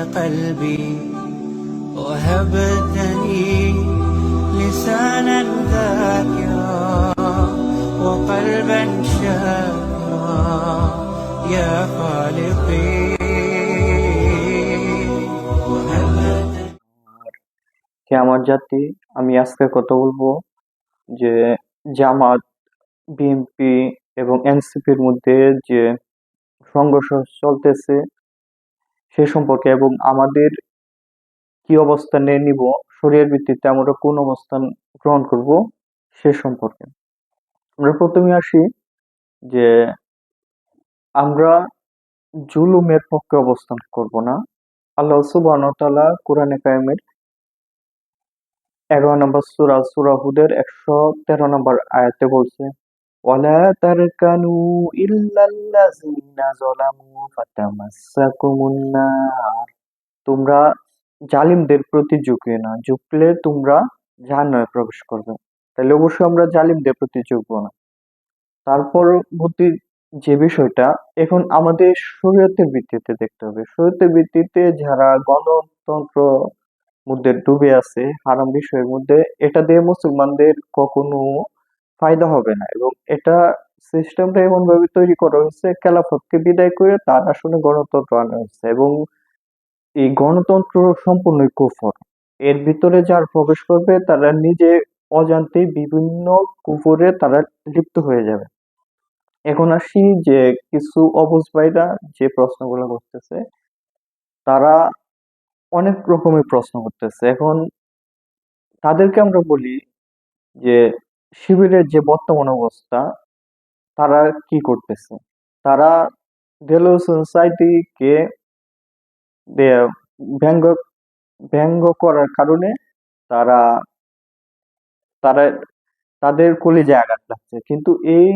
قلبي وهبتني لسانا ذاكرا وقلبا شاكرا يا خالقي وهبتني। কে আমার জাতি, আমি আজকে কথা বলবো যে জামাত, বিএনপি এবং এনসিপির মধ্যে যে সংঘর্ষ চলতেছে সে সম্পর্কে, এবং আমাদের কি অবস্থানে নিব, শরীয়তের ভিত্তিতে আমরা কোন অবস্থান গ্রহণ করব সে সম্পর্কে। আমরা প্রথমে আসি যে আমরা জুলুমের পক্ষে অবস্থান করব না। আল্লাহ সুবহানাহু ওয়া তাআলা কোরআনে কারিমের 11 নম্বর সূরা সূরা হুদের 113 নম্বর আয়াতে বলছে, ওয়ালা তারকানু ইল্লাল্লাযিনা যালামু ফাতামাসসাকুমুন নার। তোমরা জালিমদের প্রতি ঝুঁকিও না, ঝুঁকলে তোমরা জাহান্নামে প্রবেশ করবে। তাহলে অবশ্যই আমরা জালিমদের প্রতি ঝুঁকবো না। তার পরবর্তী যে বিষয়টা, এখন আমাদের শরীয়তের ভিত্তিতে দেখতে হবে। শরীয়তের ভিত্তিতে যারা গণতন্ত্র মধ্যে ডুবে আছে, হারাম বিষয়ের মধ্যে, এটা দিয়ে মুসলমানদের কখনো ফায়দা হবে না। এবং এটা সিস্টেমটা এমন ভাবে তৈরি করা হয়েছে, খেলাফতকে বিদায় করে তার আসলে গণতন্ত্র আনা হয়েছে, এবং এই গণতন্ত্র সম্পূর্ণই কুফর। এর ভিতরে যারা প্রবেশ করবে তারা নিজে অজান্তেই বিভিন্ন কুফরে তারা লিপ্ত হয়ে যাবে। এখন আসি যে কিছু অবুঝ ভাইরা যে প্রশ্নগুলো করতেছে, তারা অনেক রকমের প্রশ্ন করতেছে। এখন তাদেরকে আমরা বলি যে শিবিরের যে বর্তমান অবস্থা, তারা কি করতেছে? তারা দেলোয়ার হোসেন সাঈদীকে ব্যঙ্গ ব্যঙ্গ করার কারণে তারা তারা তাদের কলিজায় আঘাত লাগছে। কিন্তু এই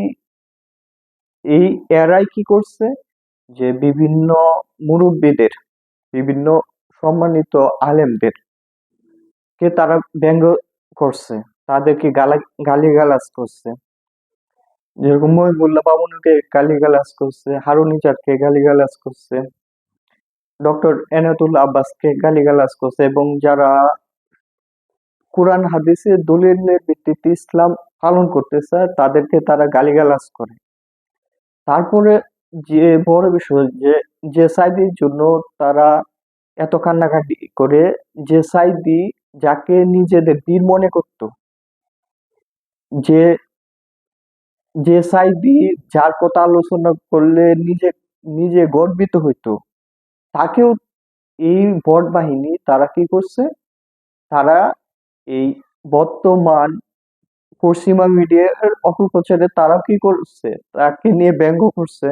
এই এরাই কি করছে, যে বিভিন্ন মুরব্বীদের, বিভিন্ন সম্মানিত আলেমদের কে তারা ব্যঙ্গ করছে, তাদেরকে গালিগালাজ করছে। যেরকম মহিবুল্লাহ বাবুনকে গালিগালাজ করছে, হারুন ইজাদকে গালিগালাজ করছে, ডক্টর এনায়েতুল্লাহ আব্বাসকে গালিগালাজ করছে, এবং যারা কোরআন হাদিসের দলিলের ভিত্তিতে ইসলাম পালন করতে চায় তাদেরকে তারা গালিগালাজ করে। তারপরে যে বড় বিষয়, যে সাইদির জন্য তারা এত কান্নাকাটি করে, যে সাইদি যাকে নিজেদের বীর মনে করত, যে যে সাইদি যার কথা আলোচনা করলে নিজে নিজে গর্বিত হইতো, তাকেও এই ভট বাহিনী তারা কি করছে, তারা এই বর্তমান পশ্চিমা মিডিয়ার অপপ্রচারে তারা কি করছে, তাকে নিয়ে ব্যঙ্গ করছে,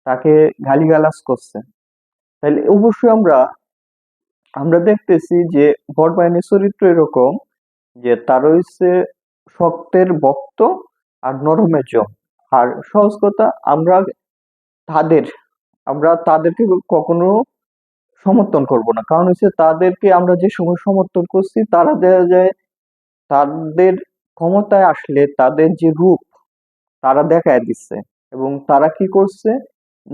তাকে গালিগালাজ করছে। তাহলে অবশ্যই আমরা আমরা দেখতেছি যে ভট বাহিনীর চরিত্র এরকম, যে তারা হচ্ছে শক্তের ভক্ত আর নরমের জম। আর সহজ কথা, তাদের আমরা তাদেরকে কখনো সমর্থন করব না। কারণ হচ্ছে তাদেরকে আমরা যে সময় সমর্থন করছি, তারা দেখা যায় তাদের ক্ষমতায় আসলে তাদের যে রূপ তারা দেখায় দিচ্ছে। এবং তারা কি করছে,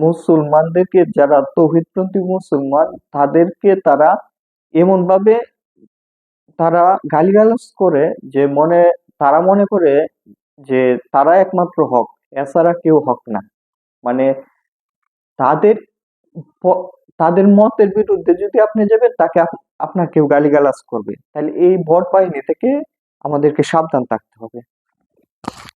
মুসলমানদেরকে, যারা তৌহিদপন্থী মুসলমান, তাদেরকে তারা এমন ভাবে তারা গালিগালাজ করে যে তারা মনে করে যে তারা একমাত্র হক, এছাড়া কেউ হক না। মানে তাদের তাদের মতের বিরুদ্ধে যদি আপনি যাবেন, তাকে আপনার কেউ গালিগালাজ করবে। তাহলে এই ভট বাহিনী থেকে আমাদেরকে সাবধান থাকতে হবে।